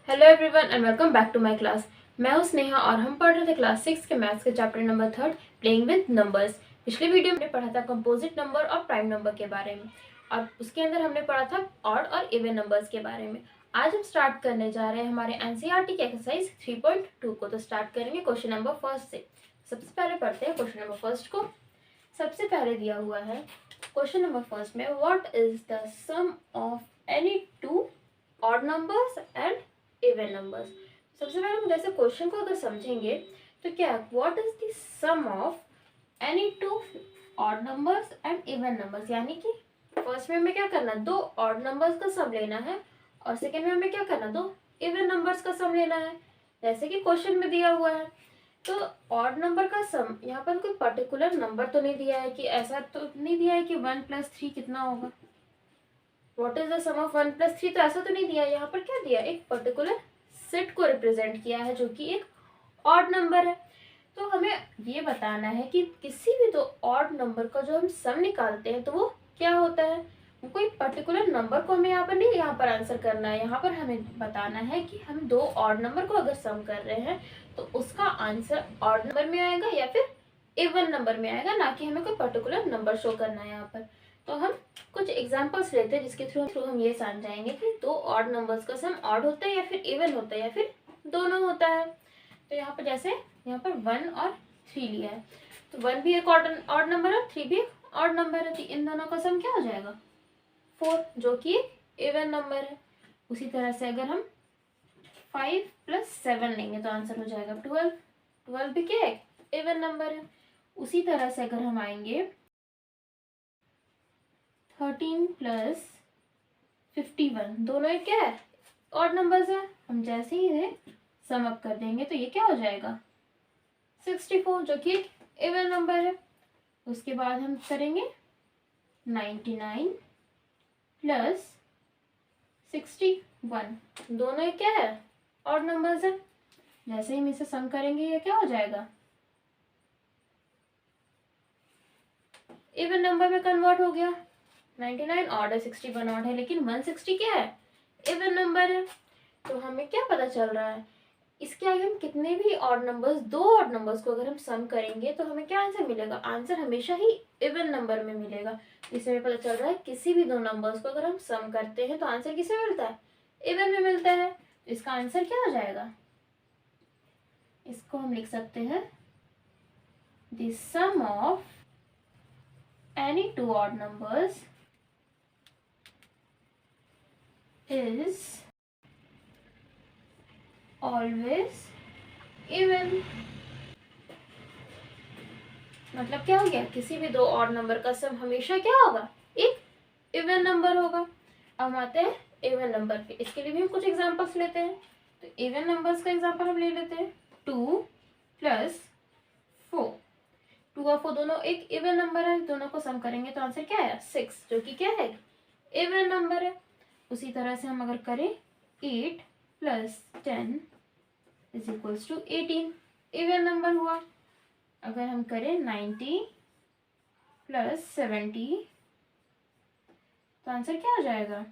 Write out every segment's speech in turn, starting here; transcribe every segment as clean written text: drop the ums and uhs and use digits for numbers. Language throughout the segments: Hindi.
Hello everyone and welcome back to my class. मैं हूं स्नेहा और हम पढ़ रहे थे क्लास 6 के मैथ्स के chapter number 3 playing with numbers. पिछले वीडियो में पढ़ा था कंपोजिट नंबर और प्राइम नंबर के बारे में और उसके अंदर हमने पढ़ा था ऑड और इवन नंबर्स के बारे में। आज हम स्टार्ट करने जा रहे हैं हमारे एनसीईआरटी के एक्सरसाइज 3.2 को। तो स्टार्ट करेंगे क्वेश्चन नंबर फर्स्ट से। सबसे पहले पढ़ते हैं क्वेश्चन नंबर फर्स्ट को। सबसे पहले दिया हुआ है क्वेश्चन नंबर फर्स्ट में, what is the sum of any two odd numbers and even numbers. सबसे पहले हम जैसे क्वेश्चन को अगर समझेंगे तो क्या, what is the sum of any two odd numbers and even numbers, यानी कि फर्स्ट में हमें क्या करना, दो ऑड नंबर्स का सम लेना है और सेकेंड में हमें क्या करना, दो इवन नंबर्स का सम लेना है जैसे कि क्वेश्चन में दिया हुआ है। तो ऑड नंबर का सम, यहाँ पर कोई पर्टिकुलर नंबर तो नहीं दिया है कि ऐसा तो नहीं दिया है कि 1+3 कितना होगा, what is the sum of 1+3, तो ऐसा तो नहीं दिया है। यहाँ पर क्या दिया, एक पर्टिकुलर सेट को रिप्रेजेंट किया है जो कि एक ऑड नंबर है। तो हमें ये बताना है कि किसी भी दो ऑड नंबर का जो हम सम निकालते हैं तो वो क्या होता है। कोई पर्टिकुलर नंबर को हमें यहाँ पर नहीं, यहाँ पर आंसर करना है, यहाँ पर हमें बताना है कि हम दो ऑड नंबर को अगर सम कर रहे हैं तो उसका आंसर ऑड नंबर में आएगा या फिर इवन नंबर में आएगा, ना कि हमें कोई पर्टिकुलर नंबर शो करना है यहाँ पर। तो हम कुछ एग्जांपल्स लेते हैं जिसके थ्रू हम ये जान जाएंगे कि दो ऑड नंबर्स का सम ऑड होता है या फिर इवन होता है या फिर दोनों होता है। तो यहाँ पर जैसे यहाँ पर 1 और 3 लिया है, तो 1 भी एक ऑड नंबर है, 3 भी एक ऑड नंबर है, तो इन दोनों का सम क्या हो जाएगा 4, जो कि इवन नंबर है। उसी तरह से अगर हम 5 + 7 लेंगे तो आंसर हो जाएगा 12, 12 भी क्या है, इवन नंबर है। उसी तरह से अगर हम आएंगे 13 + 51, दोनों एक क्या है, ऑड नंबर्स है। हम जैसे ही सम अप कर देंगे तो ये क्या हो जाएगा 64, जो कि एक इवन नंबर है। उसके बाद हम करेंगे 99 + 61, दोनों एक क्या है, ऑड नंबर्स है। जैसे ही हम इसे सम करेंगे ये क्या हो जाएगा, इवन नंबर में कन्वर्ट हो गया। 99 ऑड है, 61 ऑड है, लेकिन 160 क्या है, इवन नंबर है। तो हमें क्या पता चल रहा है, इसके आगे हम कितने भी ऑड नंबर्स, दो ऑड नंबर्स को अगर हम सम करेंगे तो हमें क्या आंसर मिलेगा, आंसर हमेशा ही इवन नंबर में मिलेगा। इससे हमें पता चल रहा है किसी भी दो नंबर्स को अगर हम सम करते हैं तो आंसर किसे मिलता है, इवन में मिलता है। तो इसका आंसर क्या हो जाएगा, इसको हम लिख सकते हैं the sum of any two odd numbers is always even. मतलब क्या हो गया, किसी भी दो ऑड नंबर का सम हमेशा क्या होगा, एक इवन नंबर होगा। अब आते हैं इवन नंबर पे, इसके लिए भी हम कुछ एग्जांपल्स लेते हैं। तो इवन नंबर्स का एग्जांपल हम ले लेते हैं 2 + 4, 2 और 4 दोनों एक इवन नंबर है, दोनों को सम करेंगे तो आंसर क्या है 6, जो कि क्या है, इवन नंबर है। उसी तरह से हम अगर करें 8 + 10 = 18, इवन नंबर हुआ। अगर हम करें 90 + 70 तो आंसर क्या हो जाएगा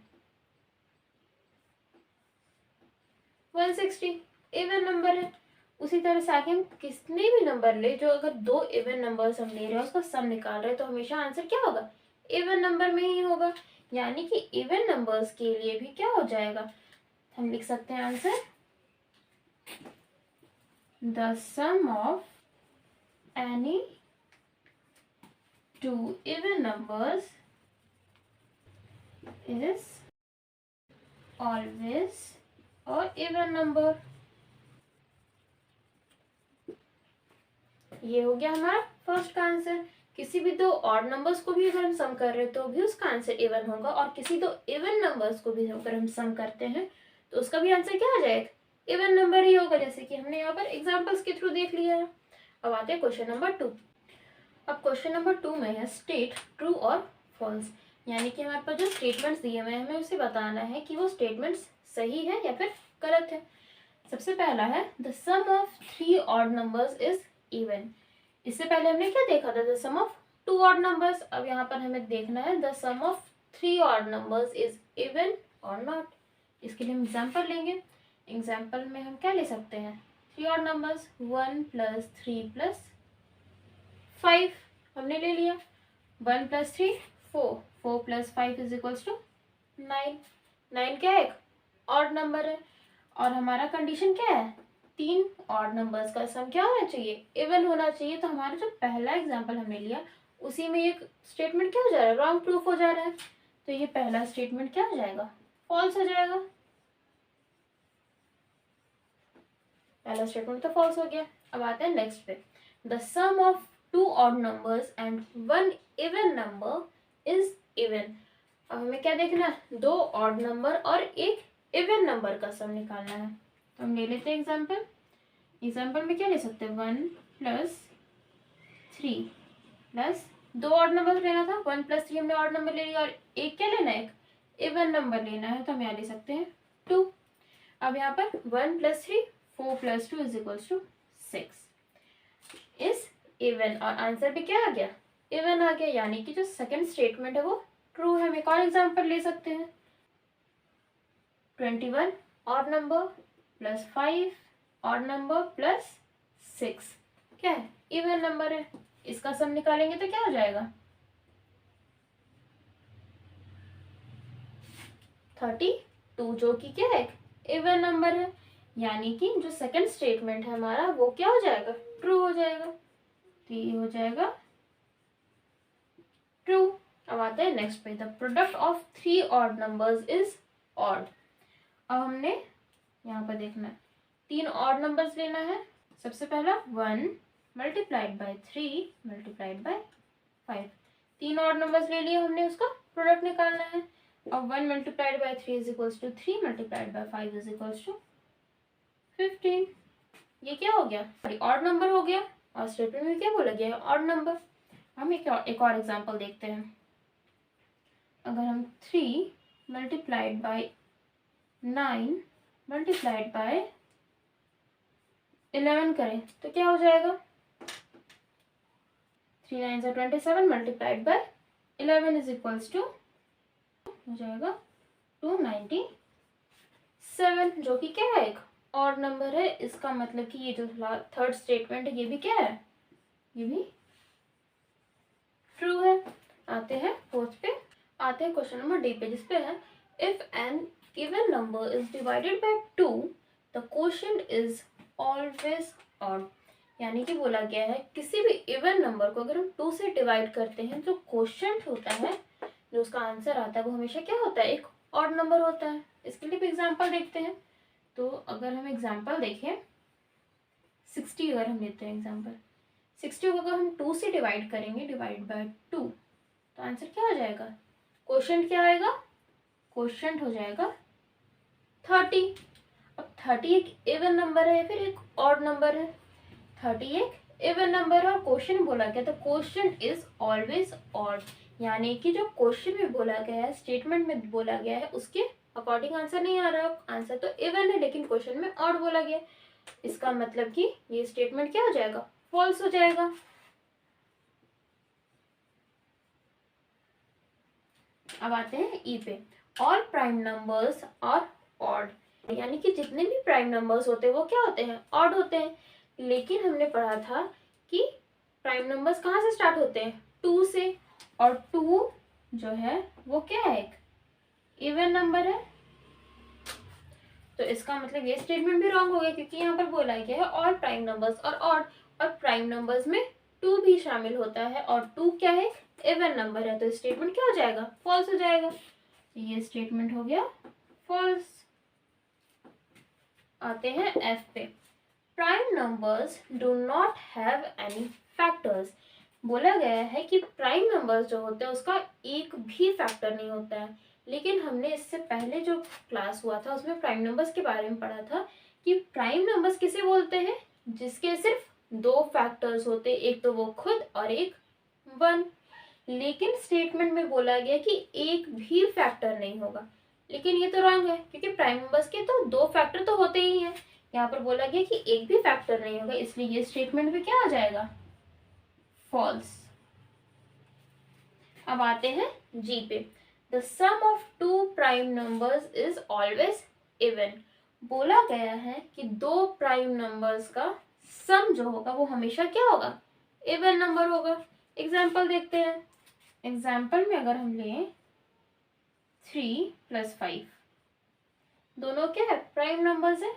160, इवन नंबर है। उसी तरह से आगे हम कितने भी नंबर ले, जो अगर दो इवन नंबर्स हम ले रहे हैं उसका सम निकाल रहे हैं तो हमेशा आंसर क्या होगा, इवन नंबर में ही होगा। यानी कि इवन नंबर्स के लिए भी क्या हो जाएगा, हम लिख सकते हैं answer the sum of any two even numbers is always और इवन नंबर। ये हो गया हमारा फर्स्ट का आंसर। किसी भी दो ऑड नंबर्स को भी अगर हम सम कर रहे हैं तो भी उसका आंसर इवन होगा, और किसी दो इवन नंबर्स को भी अगर हम सम करते हैं तो उसका भी आंसर क्या आ जाएगा, इवन नंबर ही होगा, जैसे कि हमने यहाँ पर एग्जांपल्स के थ्रू देख लिया है। अब आते हैं क्वेश्चन नंबर 2। अब क्वेश्चन नंबर 2 में है स्टेट ट्रू और फॉल्स, यानी कि हमारे पास जो स्टेटमेंट्स दिए हुए हैं हमें उसे बताना है कि वो स्टेटमेंट्स सही है या फिर गलत है। सबसे पहला है the sum of 3 odd numbers is even. इससे पहले हमने क्या देखा था, the sum of 2 odd numbers. अब यहाँ पर हमें देखना है the sum of 3 odd numbers is even और नॉट। इसके लिए हम एग्जांपल लेंगे, एग्जाम्पल में हम क्या ले सकते हैं, 3 ऑड नंबर्स, 1 + 3 + 5 हमने ले लिया। 1 + 3 4, 4 + 5 = 9। 9 क्या है, एक ऑड नंबर है। और हमारा कंडीशन क्या है, 3 ऑड नंबर्स का सम क्या होना चाहिए, इवन होना चाहिए। तो हमारा जो पहला एग्जाम्पल हमने लिया उसी में एक स्टेटमेंट क्या हो जा रहा है, रॉन्ग प्रूफ हो जा रहा है। तो ये पहला स्टेटमेंट क्या हो जाएगा, फॉल्स हो जाएगा। पहला स्टेटमेंट तो फॉल्स हो गया। अब आते हैं नेक्स्ट पे, the sum of 2 odd numbers and 1 even number is even. अब हमें क्या देखना है, 2 ऑड नंबर और एक इवन नंबर का सम निकालना है। तो हम ले लेते हैं एग्जाम्पल। एग्जाम्पल में क्या ले सकते हैं, 1 + 3 प्लस 2 ऑड नंबर लेना था, 1 + 3 हमने ऑड नंबर ले लिया, और एक क्या लेना है, एक इवन नंबर लेना है। तो हम यहाँ ले सकते हैं 2। अब यहाँ पर 1 + 3 4 + 2 = 6 इज इवन, और आंसर भी क्या आ गया, इवन आ गया। यानी कि जो सेकंड स्टेटमेंट है वो ट्रू है। हम एक और एग्जाम्पल ले सकते हैं, 21 ऑड नंबर + 5 ऑड नंबर + 6 क्या है, इवन नंबर है। इसका सम निकालेंगे तो क्या हो जाएगा, 32, जो कि क्या है, इवन नंबर है। यानी कि जो सेकंड स्टेटमेंट है हमारा वो क्या हो जाएगा, ट्रू हो जाएगा। तो ये हो जाएगा ट्रू। अब आते हैं नेक्स्ट पे, the product of 3 odd numbers is odd. अब हमने यहाँ पर देखना है, 3 ऑड नंबर्स लेना है। सबसे पहला 1 × 3 × 5, 3 ऑड नंबर्स ले लिए हमने, उसका प्रोडक्ट निकालना है। अब 1 × 3 = 3 × 5 = 15। ये क्या हो गया, ऑड नंबर हो गया, और स्टेटमेंट में क्या बोला गया है, ऑड नंबर। हम एक और एग्जांपल देखते हैं। अगर हम 3 × 9 × 11 करें तो क्या हो जाएगा, 3 9 27 × 11 = हो जाएगा 297, जो कि क्या है, एक ऑड नंबर है। इसका मतलब कि ये जो थर्ड स्टेटमेंट है ये भी क्या है, ये भी ट्रू है। आते हैं फोर्थ पे, आते हैं क्वेश्चन नंबर डी पे, जिसपे है if an even number is divided by 2 the quotient is always odd. यानी कि बोला गया है किसी भी इवन नंबर को अगर हम 2 से डिवाइड करते हैं जो क्वोशिएंट होता है, जो उसका आंसर आता है वो हमेशा क्या होता है, एक ऑड नंबर होता है। इसके लिए भी एग्जाम्पल देखते हैं। तो अगर हम एग्जाम्पल देखें 60, अगर हम लेते हैं एग्जाम्पल 60 को अगर हम 2 से डिवाइड करेंगे, डिवाइड बाय 2, तो आंसर क्या हो जाएगा, क्वोशिएंट क्या आएगा, क्वोशिएंट हो जाएगा 30। अब 30 एक इवन नंबर है या फिर एक ऑड नंबर है, 30 एक इवन नंबर है और क्वोशिएंट बोला गया, तो क्वोशिएंट इज ऑलवेज ऑड। यानी कि जो क्वेश्चन में बोला गया है, स्टेटमेंट में बोला गया है, उसके अकॉर्डिंग आंसर नहीं आ रहा, आंसर तो इवन है लेकिन क्वेश्चन में ऑड बोला गया। इसका मतलब कि ये स्टेटमेंट क्या हो जाएगा, फॉल्स हो जाएगा। अब आते हैं ई पे, ऑल प्राइम नंबर्स और ऑड। यानी कि जितने भी प्राइम नंबर्स होते हैं वो क्या होते हैं, ऑड होते हैं। लेकिन हमने पढ़ा था कि प्राइम नंबर्स कहाँ से स्टार्ट होते हैं, 2 से, और 2 जो है वो क्या है, एक इवन नंबर है। तो इसका मतलब ये स्टेटमेंट भी रॉन्ग हो गया, क्योंकि यहाँ पर बोला गया है ऑल प्राइम नंबर्स और ऑड, और प्राइम नंबर्स में 2 भी शामिल होता है, और 2 क्या है, इवन नंबर है। तो स्टेटमेंट क्या हो जाएगा, फॉल्स हो जाएगा। तो ये स्टेटमेंट हो गया फॉल्स। आते हैं एफ पे, prime numbers do not have any factors. बोला गया है कि प्राइम नंबर्स जो होते हैं उसका एक भी फैक्टर नहीं होता है। लेकिन हमने इससे पहले जो क्लास हुआ था उसमें प्राइम नंबर्स के बारे में पढ़ा था कि प्राइम नंबर्स किसे बोलते हैं, जिसके सिर्फ 2 फैक्टर्स होते हैं, एक तो वो खुद और एक 1। लेकिन स्टेटमेंट में बोला गया कि एक भी फैक्टर नहीं होगा, लेकिन ये तो रॉन्ग है, क्योंकि प्राइम नंबर्स के तो 2 फैक्टर तो होते ही हैं। यहाँ पर बोला गया कि एक भी फैक्टर नहीं होगा, इसलिए ये स्टेटमेंट भी क्या हो जाएगा, फॉल्स। अब आते हैं जी पे, the sum of 2 prime numbers is always even. बोला गया है कि दो प्राइम नंबर्स का सम जो होगा वो हमेशा क्या होगा, इवन नंबर होगा। एग्जाम्पल देखते हैं। एग्जाम्पल में अगर हम लें 3 + 5, दोनों क्या है, प्राइम नंबर्स है।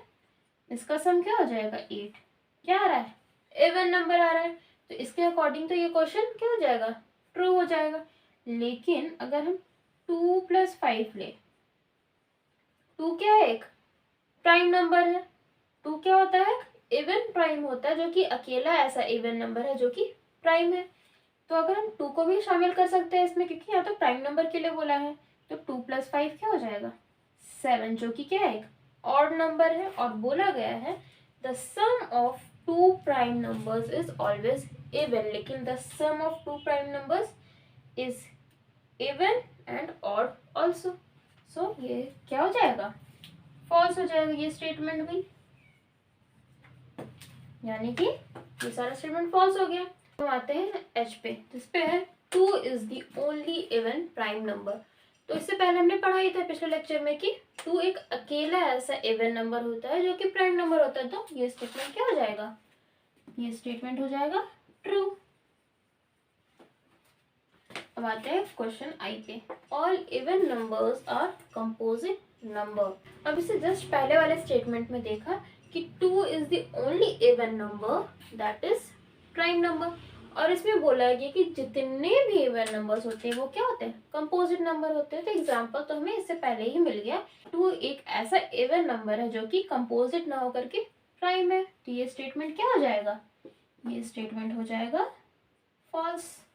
इसका सम क्या हो जाएगा, 8। क्या आ रहा है, इवन नंबर आ रहा है। तो इसके अकॉर्डिंग तो ये क्वेश्चन क्या हो जाएगा, ट्रू हो जाएगा। लेकिन अगर हम 2 + 5 ले, 2 क्या है, एक प्राइम नंबर है। 2 क्या होता है, इवन प्राइम होता है, जो कि अकेला ऐसा इवन नंबर है जो कि प्राइम है। तो अगर हम 2 को भी शामिल कर सकते हैं इसमें, क्योंकि यहाँ तो प्राइम नंबर के लिए बोला है। तो 2 + 5 क्या हो जाएगा, 7, जो कि क्या है, एक ऑड नंबर है। और बोला गया है the sum of two prime numbers is always even, लेकिन the sum of two prime numbers is even and odd also. So ये क्या हो जाएगा, फॉल्स हो जाएगा ये स्टेटमेंट भी, यानी कि ये सारा स्टेटमेंट फॉल्स हो गया। तो आते हैं एच पे, जिस पे है 2 is the only even prime number. तो इससे पहले हमने पढ़ा ही था पिछले लेक्चर में कि 2 एक अकेला ऐसा इवन नंबर होता है जो कि प्राइम नंबर होता है। तो ये स्टेटमेंट क्या हो जाएगा, ये स्टेटमेंट हो जाएगा ट्रू। अब आते हैं क्वेश्चन आई पे। All even numbers are composite number. अब इसे जस्ट पहले वाले स्टेटमेंट में देखा कि 2 is the only even number that is prime number. और इसमें बोला गया कि जितने भी इवन नंबर्स होते हैं वो क्या होते हैं, कंपोजिट नंबर होते हैं। तो एग्जांपल तो हमें इससे पहले ही मिल गया। 2 एक ऐसा इवन नंबर है जो कि कंपोजिट ना होकर के प्राइम है। तो ये स्टेटमेंट क्या हो जाएगा, ये स्टेटमेंट हो जाएगा फॉल्स।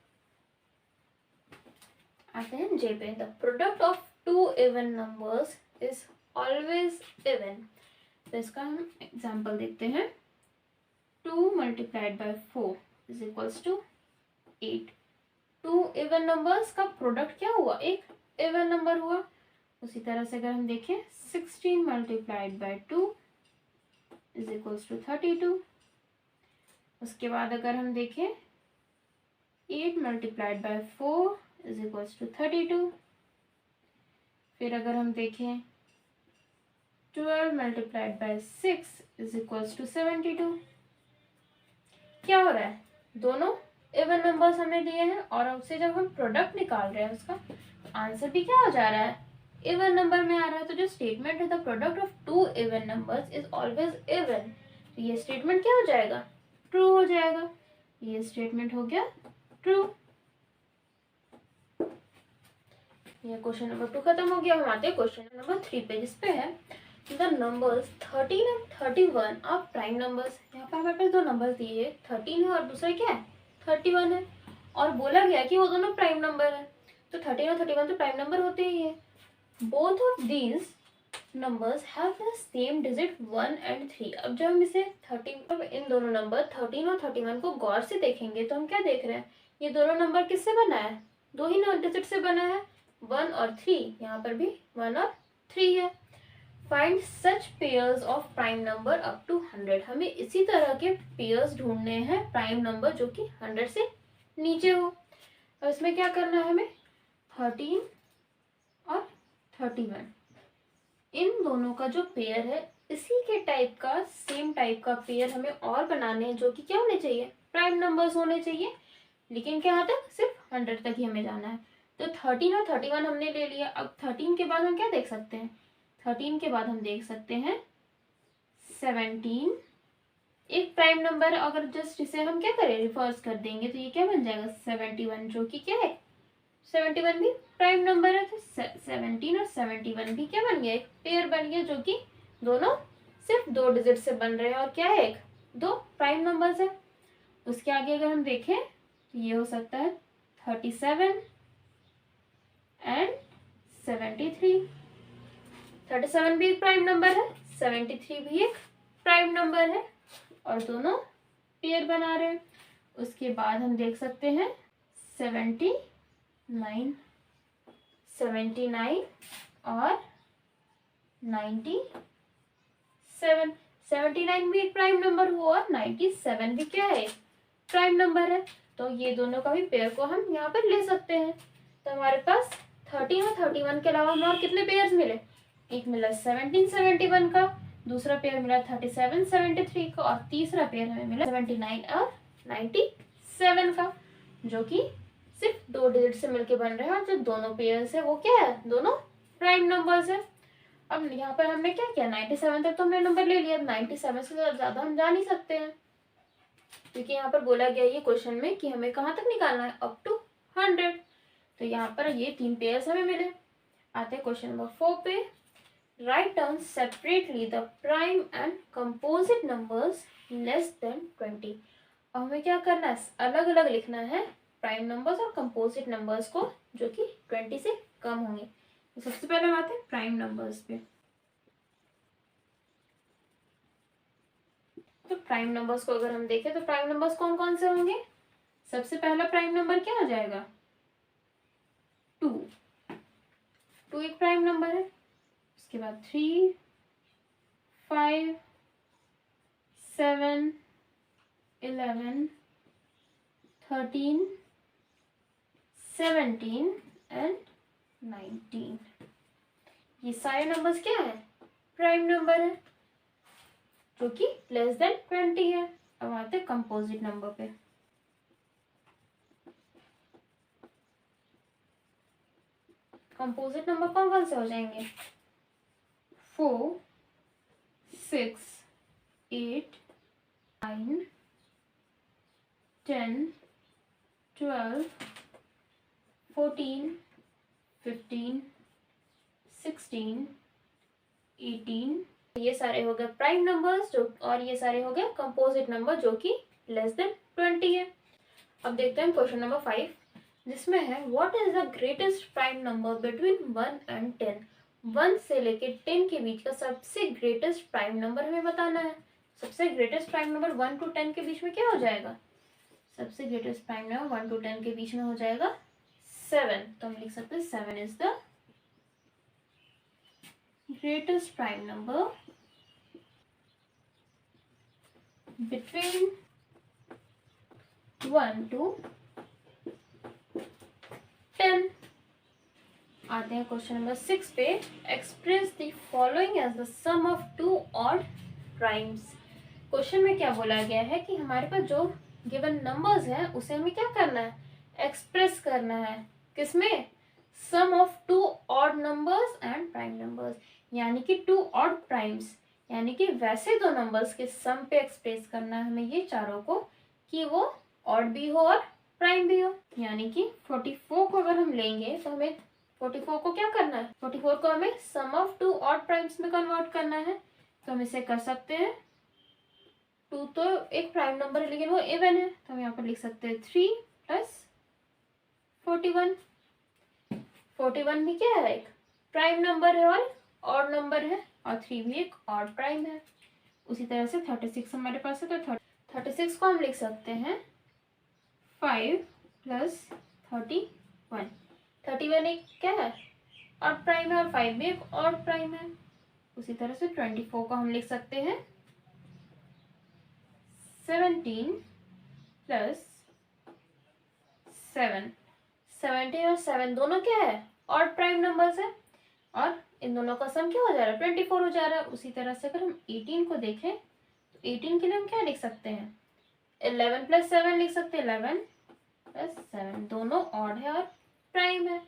आते हैं जे पे। The product of two even numbers is always even. तो इसका हम एग्जाम्पल देखते हैं। 2 × 4 = 8। 2 इवन नंबर्स का प्रोडक्ट क्या हुआ, एक इवन नंबर हुआ। उसी तरह से अगर हम देखें 16 × 2 = 32। उसके बाद अगर हम देखें 8 × 4 = 32। फिर अगर हम देखें 12 × 6 = 72। क्या हो रहा है, दोनों इवन नंबर्स हमें दिए हैं और उससे जब हम प्रोडक्ट निकाल रहे हैं उसका आंसर भी क्या हो जा रहा है, इवन नंबर में आ रहा है। तो जो स्टेटमेंट है the product of two even numbers is always even, तो ये स्टेटमेंट क्या हो जाएगा, ट्रू हो जाएगा। ये स्टेटमेंट हो गया ट्रू। ये क्वेश्चन नंबर 2 खत्म हो गया। हम आते हैं क्वेश्चन नंबर 3 पे, जिसपे है the numbers 13 and 31 are prime numbers. यहाँ पर हमारे पास दो नंबर्स दिए, 13 है और दूसरा क्या है, 31 है। और बोला गया कि वो दोनों प्राइम नंबर है। तो 13 और 31 तो प्राइम नंबर होते ही है। Both of these numbers have the same digit 1 and 3। अब जब हम इसे 13, इन दोनों नंबर 13 और 31 को गौर से देखेंगे तो हम क्या देख रहे हैं, ये दोनों नंबर किससे बना है, दो ही डिजिट से बना है, 1 और 3। यहाँ पर भी 1 और 3 है। Find such pairs of prime number up to 100। हमें इसी तरह के पेयर्स ढूंढने हैं प्राइम नंबर जो कि 100 से नीचे हो। और इसमें क्या करना है हमें, 13 और 31 इन दोनों का जो पेयर है इसी के टाइप का, सेम टाइप का पेयर हमें और बनाने हैं जो कि क्या होने चाहिए, प्राइम नंबर्स होने चाहिए। लेकिन क्या तक, सिर्फ 100 तक ही हमें जाना है। तो 13 और 31 हमने ले लिया। अब 13 के बाद हम क्या देख सकते हैं, 13 के बाद हम देख सकते हैं 17, एक प्राइम नंबर। अगर जस्ट इसे हम क्या करें, रिवर्स कर देंगे तो ये क्या बन जाएगा 71, जो कि क्या है 71 भी प्राइम नंबर है। तो 17 और 71 भी क्या बन गया, एक पेयर बन गया, जो कि दोनों सिर्फ 2 डिजिट से बन रहे हैं और क्या है, एक दो प्राइम नंबर्स है। उसके आगे अगर हम देखें तो ये हो सकता है 37 एंड 73। 37 भी एक प्राइम नंबर है, 73 भी एक प्राइम नंबर है और दोनों पेयर बना रहे हैं। उसके बाद हम देख सकते हैं 79 और 97। 79 भी एक प्राइम नंबर हुआ और 97 भी क्या है, प्राइम नंबर है। तो ये दोनों का भी पेयर को हम यहाँ पर ले सकते हैं। तो हमारे पास 13 और 31 के अलावा हमें और कितने पेयर्स मिले, एक मिला 1771 का, दूसरा पेयर मिला 37 73 का, और तीसरा पेयर हमें मिला 79 और 97 का, जो कि सिर्फ 2 डिजिट से मिलके बन रहे हैं। और जो दोनों पेयर्स है वो क्या है, दोनों प्राइम नंबर्स है। अब यहाँ पर हमने क्या किया, 97 तक तो हमने नंबर ले लिया, 97 से ज़्यादा हम जा नहीं सकते हैं, क्योंकि यहाँ पर बोला गया ये क्वेश्चन में कि हमें कहाँ तक निकालना है, अप टू 100। तो यहाँ पर ये 3 पेयर्स हमें मिले। आते हैं क्वेश्चन नंबर 4 पे। Write down separately the prime and composite numbers less than 20। और हमें क्या करना है, अलग अलग लिखना है प्राइम नंबर्स और कंपोजिट नंबर्स को, जो कि 20 से कम होंगे। तो सबसे पहले हम आते हैं प्राइम नंबर्स पे। तो प्राइम नंबर्स को अगर हम देखें तो प्राइम नंबर्स कौन कौन से होंगे। सबसे पहला प्राइम नंबर क्या आ जाएगा, 2। 2 एक प्राइम नंबर है। उसके बाद 3 5 7 11 13 17 एंड 19। ये सारे नंबर्स क्या है, प्राइम नंबर है, जो कि लेस देन 20 है। अब आते हैं कंपोजिट नंबर पे। कंपोजिट नंबर कौन कौन से हो जाएंगे, 4 6 8 9 10 12 14 15 16 18। ये सारे हो गए प्राइम नंबर्स जो, और ये सारे हो गए कंपोजिट नंबर जो कि लेस देन 20 है। अब देखते हैं क्वेश्चन नंबर 5, जिसमें है what is the greatest prime number between 1 and 10। 1 से लेके 10 के बीच का सबसे ग्रेटेस्ट प्राइम नंबर हमें बताना है। सबसे ग्रेटेस्ट प्राइम नंबर 1 to 10 के बीच में क्या हो जाएगा, सबसे ग्रेटेस्ट प्राइम नंबर 1 to 10 के बीच में हो जाएगा 7। तो हम लिख सकते हैं 7 is the greatest prime number between 1 to 10। आते हैं क्वेश्चन नंबर 6 पे। Express the following as the sum of 2 odd primes. Question में क्या बोला गया है कि हमारे पास जो गिवन नंबर्स हैं उसे हमें क्या करना है, एक्सप्रेस करना है, किसमें, sum of 2 odd numbers and prime numbers, यानी कि 2 ऑड प्राइम्स, यानी कि वैसे दो नंबर्स के सम पे एक्सप्रेस करना है हमें ये चारों को, कि वो ऑड भी हो और प्राइम भी हो। यानी कि 44 को अगर हम लेंगे तो हमें 44 को क्या करना है, 44 को हमें सम ऑफ 2 ऑड प्राइम्स में कन्वर्ट करना है। तो हम इसे कर सकते हैं, 2 तो एक प्राइम नंबर है लेकिन वो इवन है, तो हम यहाँ पर लिख सकते हैं 3 + 41। 41 भी क्या है, एक प्राइम नंबर है और ऑड नंबर है, और 3 भी एक ऑड प्राइम है। उसी तरह से 36 हमारे पास है, तो 36 को हम लिख सकते हैं 5 + 31। 31 एक क्या है, ऑड प्राइम है, और 5 भी एक ऑड प्राइम है। उसी तरह से 24 को हम लिख सकते हैं 17 + 7। 17 और 7 दोनों क्या है, ऑड प्राइम नंबर्स है, और इन दोनों का सम क्या हो जा रहा है, 24 हो जा रहा है। उसी तरह से अगर हम 18 को देखें तो 18 के लिए हम क्या लिख सकते हैं, 11 + 7 लिख सकते हैं, 11 + 7 दोनों ऑड है और प्राइम है।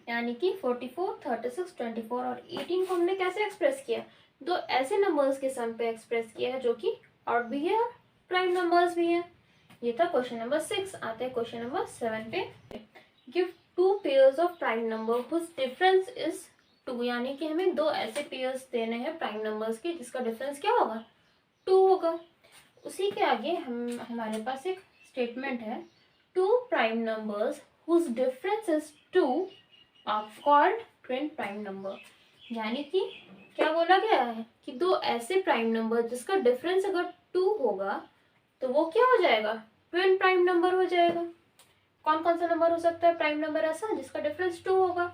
यानी कि 44 36 24 और 18 को हमने कैसे एक्सप्रेस किया, दो ऐसे नंबर्स के सम पे एक्सप्रेस किया है जो कि ऑड भी है और प्राइम नंबर्स भी है। ये था क्वेश्चन नंबर 6। आते हैं क्वेश्चन नंबर 7 पे। Give 2 pairs of prime number whose difference is 2। यानी कि हमें दो ऐसे पेयर्स देने हैं प्राइम नंबर्स के जिसका डिफरेंस क्या होगा, 2 होगा। उसी के आगे हमारे पास एक स्टेटमेंट है, 2 prime numbers whose difference is 2 are called twin prime number. यानी कि क्या बोला गया है कि दो ऐसे प्राइम नंबर जिसका डिफरेंस अगर 2 होगा तो वो क्या हो जाएगा, ट्विन प्राइम नंबर हो जाएगा। कौन कौन सा नंबर हो सकता है प्राइम नंबर ऐसा जिसका डिफरेंस 2 होगा,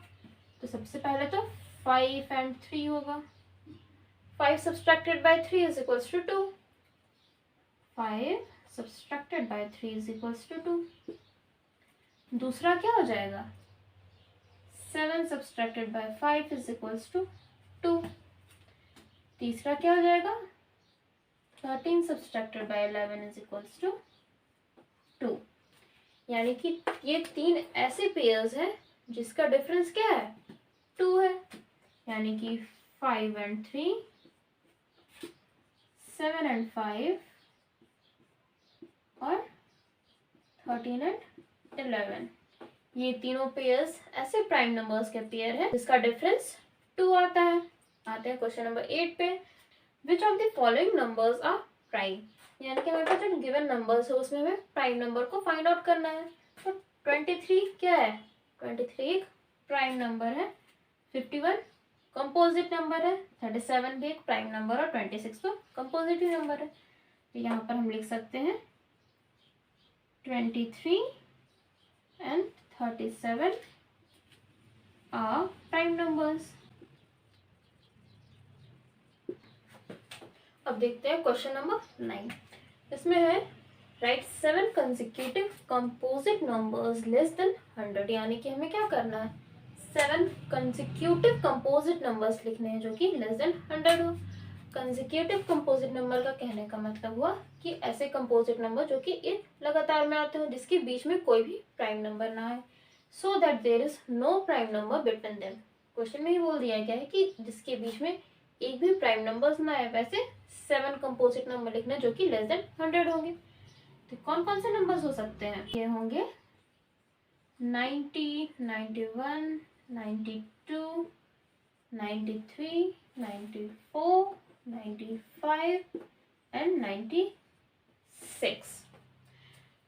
तो सबसे पहले तो 5 and 3 होगा। 5 subtracted by 3 is equals to 2। 5 subtracted by 3 is equals to 2। दूसरा क्या हो जाएगा, 7 subtracted by 5 is equals to 2। तीसरा क्या हो जाएगा, 13 subtracted by 11 is equals to 2। यानी कि ये 3 ऐसे पेयर्स हैं जिसका डिफरेंस क्या है, 2 है। यानी कि 5 and 3, 7 and 5 और 13 and 11, ये तीनों पेयर्स ऐसे प्राइम नंबर्स के पेयर हैं जिसका डिफरेंस 2 आता है। आते हैं क्वेश्चन नंबर 8 पे। Which of the following numbers are prime, यानी कि हमारे पास जो गिवन नंबर्स है उसमें हमें प्राइम नंबर को फाइंड आउट करना है। तो 23 क्या है, 23 एक प्राइम नंबर है, 51 कंपोजिट नंबर है, 37 भी एक प्राइम नंबर और 26 तो कंपोजिट ही नंबर है। तो यहाँ पर हम लिख सकते हैं 23 and 37 are prime numbers। अब देखते हैं क्वेश्चन नंबर 9। इसमें है right 7 consecutive composite numbers less than 100, यानी कि हमें क्या करना है, 7 कंसेक्यूटिव कंपोजिट नंबर्स लिखने हैं जो कि लेस देन 100 हो। कंसेक्यूटिव कंपोजिट नंबर का कहने का मतलब हुआ कि ऐसे कंपोजिट नंबर जो कि एक लगातार में आते हो जिसके बीच में कोई भी प्राइम नंबर ना आए, so that there is no prime number between them. Question में ही बोल दिया गया है कि जिसके बीच में एक भी प्राइम नंबर्स ना आए, वैसे 7 कंपोजिट नंबर लिखना जो कि लेस देन 100 होंगे। तो कौन कौन से नंबर्स हो सकते हैं, ये होंगे 90, 91, 92, 93, 94, 95 एंड 96।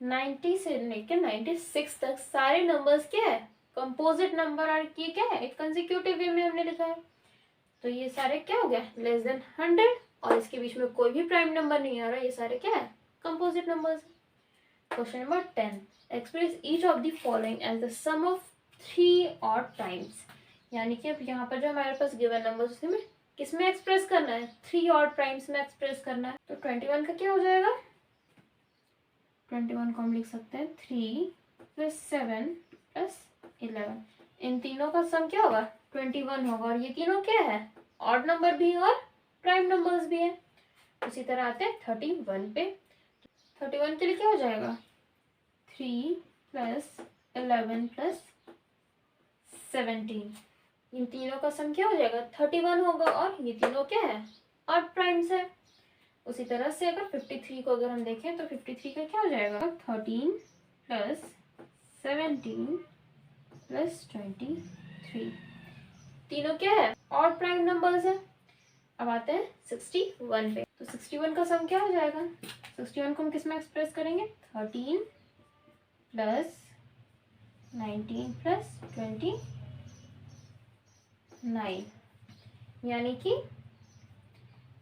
90 से लेकर 96 तक सारे नंबर्स क्या है, कंपोजिट नंबर। और ये क्या है, एक कंसेक्यूटिव वे में हमने लिखा है। तो ये सारे क्या हो गया, लेस देन 100, और इसके बीच में कोई भी प्राइम नंबर नहीं आ रहा, ये सारे क्या है, composite numbers. Question number 10, express each of the following as the sum of 3 odd primes. यानी कि अब यहाँ पर जो हमारे पास गिवन नंबर्स उसे में किस में एक्सप्रेस करना है, 3 ऑड प्राइम्स में एक्सप्रेस करना है। तो 21 का क्या हो जाएगा, 21 को हम लिख सकते हैं 3 + 7 + 11। इन तीनों का सम क्या होगा, 21 होगा। और ये तीनों क्या है, ऑड नंबर भी और प्राइम नंबर्स भी है। उसी तरह आते हैं 31 पे। 31 के लिए क्या हो जाएगा, 3 + 11 + 17। इन तीनों का सम क्या हो जाएगा, 31 होगा। और ये तीनों क्या है, ऑड प्राइम्स है। उसी तरह से अगर 53 को अगर हम देखें तो 53 का क्या हो जाएगा, 13 + 17 + 23। तीनों क्या है, ऑड प्राइम नंबर्स है। अब आते हैं 61 पे। तो 61 का सम क्या हो जाएगा, 61 को हम किस में एक्सप्रेस करेंगे, 13 + 19 + 29। यानी कि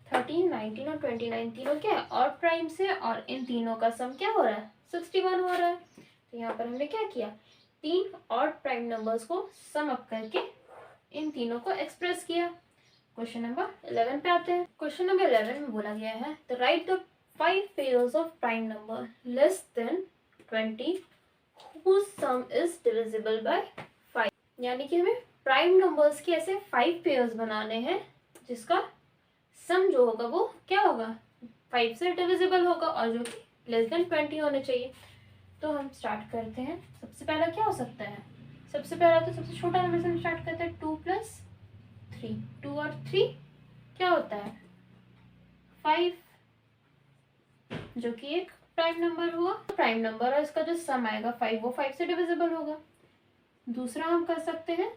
13, 19 और 29 तीनों क्या है, ऑड प्राइम से, और इन तीनों का सम क्या हो रहा है, 61 हो रहा है। तो यहाँ पर हमने क्या किया, 3 ऑड प्राइम नंबर्स को सम अप करके इन तीनों को एक्सप्रेस किया। क्वेश्चन नंबर 11 पे आते हैं। क्वेश्चन नंबर 11 में बोला गया है the right the 5 pairs of prime number less than 20 whose sum is divisible by 5। यानी कि हमें प्राइम नंबर्स के ऐसे 5 पेयर्स बनाने हैं जिसका सम जो होगा वो क्या होगा, 5 से डिविजिबल होगा और जो कि लेस देन 20 होने चाहिए। तो हम स्टार्ट करते हैं। सबसे पहला क्या हो सकता है, सबसे पहला तो सबसे छोटा नंबर से हम स्टार्ट करते हैं, 2 + 3। 2 और 3 क्या होता है, 5, जो कि एक प्राइम नंबर हुआ। प्राइम नंबर और इसका जो सम आएगा 5, वो 5 से डिविजिबल होगा। दूसरा हम कर सकते हैं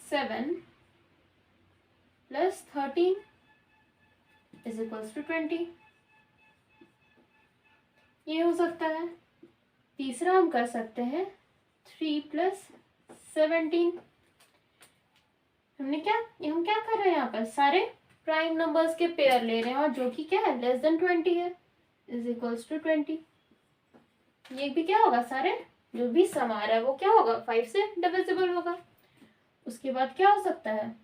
7 + 13 = 20, ये हो सकता है। तीसरा हम कर सकते हैं 3 + 17। हम क्या कर रहे हैं, यहाँ पर सारे प्राइम नंबर्स के पेयर ले रहे हैं और जो कि क्या है, लेस देन 20 है, = 20। ये भी क्या होगा, सारे जो भी सम आ रहा है वो क्या होगा, 5 से डिविजिबल होगा। उसके बाद क्या हो सकता है,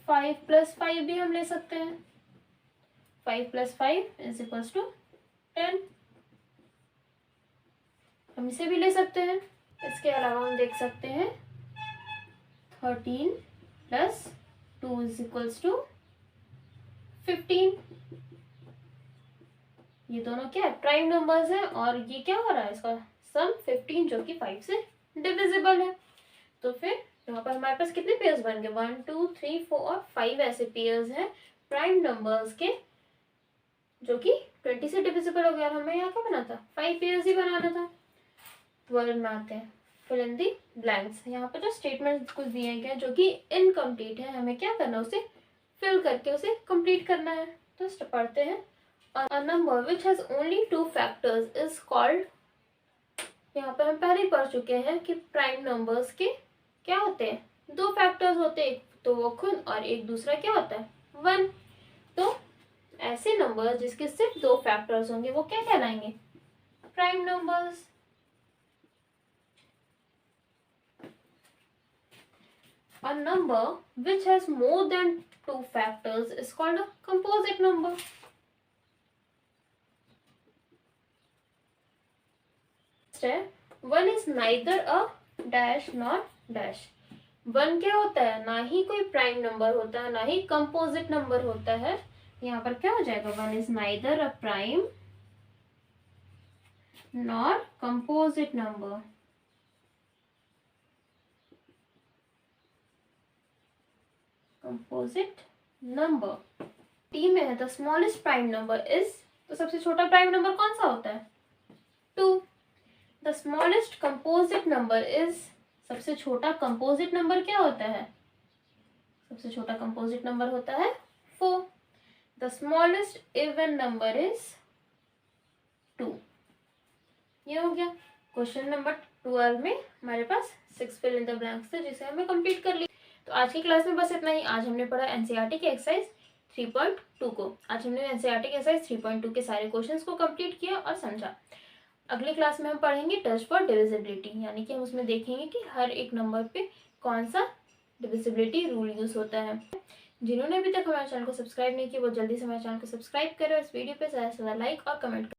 5 + 5 भी हम ले सकते हैं, 5 + 5 = 10। हम इसे भी ले सकते हैं। इसके अलावा हम देख सकते हैं 13 प्लस 2 इज इक्वल्स टू 15। ये दोनों क्या है, प्राइम नंबर्स है, और ये क्या हो रहा है, इसका सम 15 जो कि 5 से डिविजिबल है। तो फिर यहाँ पर हमारे पास कितने पेयर्स बन गए, 1 2 3 4 और 5 ऐसे पेयर्स हैं प्राइम नंबर्स के जो कि 20 से डिविजिबल हो गया। और हमें यहाँ क्या बनाना था, 5 पेयर्स ही बनाना था। 12 में आते हैं, फिल इन दी ब्लैंक्स। यहाँ पर जो स्टेटमेंट कुछ दिए गए जो कि इनकम्प्लीट है, हमें क्या करना है, उसे फिल करके उसे कंप्लीट करना है। तो पढ़ते हैं, a number which has only 2 factors is called, यहाँ पर हम पहले ही पढ़ चुके हैं कि प्राइम नंबर्स के क्या होते हैं, 2 फैक्टर्स होते हैं, एक तो वो खुद और एक दूसरा क्या होता है, 1। तो ऐसे नंबर्स जिसके सिर्फ 2 फैक्टर्स होंगे वो क्या कहलाएंगे, prime numbers. A number which has more than 2 factors is called a composite number. One is neither a dash not dash. One क्या होता है, ना ही कोई प्राइम नंबर होता है ना ही कंपोजिट नंबर होता है। यहाँ पर क्या हो जाएगा, one is neither a prime not composite number. Composite number T में है, the smallest prime number is, तो सबसे छोटा प्राइम नंबर कौन सा होता है, 2। The smallest composite number is, सबसे छोटा कंपोजिट नंबर क्या होता है, सबसे छोटा कंपोजिट नंबर होता है 4। The smallest even number is 2। ये हो गया। क्वेश्चन नंबर 12 में हमारे पास 6 फिल इन द ब्लैंक्स थे जिसे हमें कंप्लीट कर लिया। तो आज की क्लास में बस इतना ही। आज हमने पढ़ा एनसीईआरटी के एक्सरसाइज 3.2 को। आज हमने एनसीईआरटी के एक्सरसाइज 3.2 के सारे क्वेश्चंस को कंप्लीट किया और समझा। अगली क्लास में हम पढ़ेंगे टेस्ट फॉर डिविजिबिलिटी, यानी कि हम उसमें देखेंगे कि हर एक नंबर पे कौन सा डिविजिबिलिटी रूल यूज होता है। जिन्होंने अभी तक हमारे चैनल को सब्सक्राइब नहीं किया वो जल्दी से हमारे चैनल को सब्सक्राइब करें और इस वीडियो पे ज़्यादा से ज़्यादा लाइक और कमेंट करें।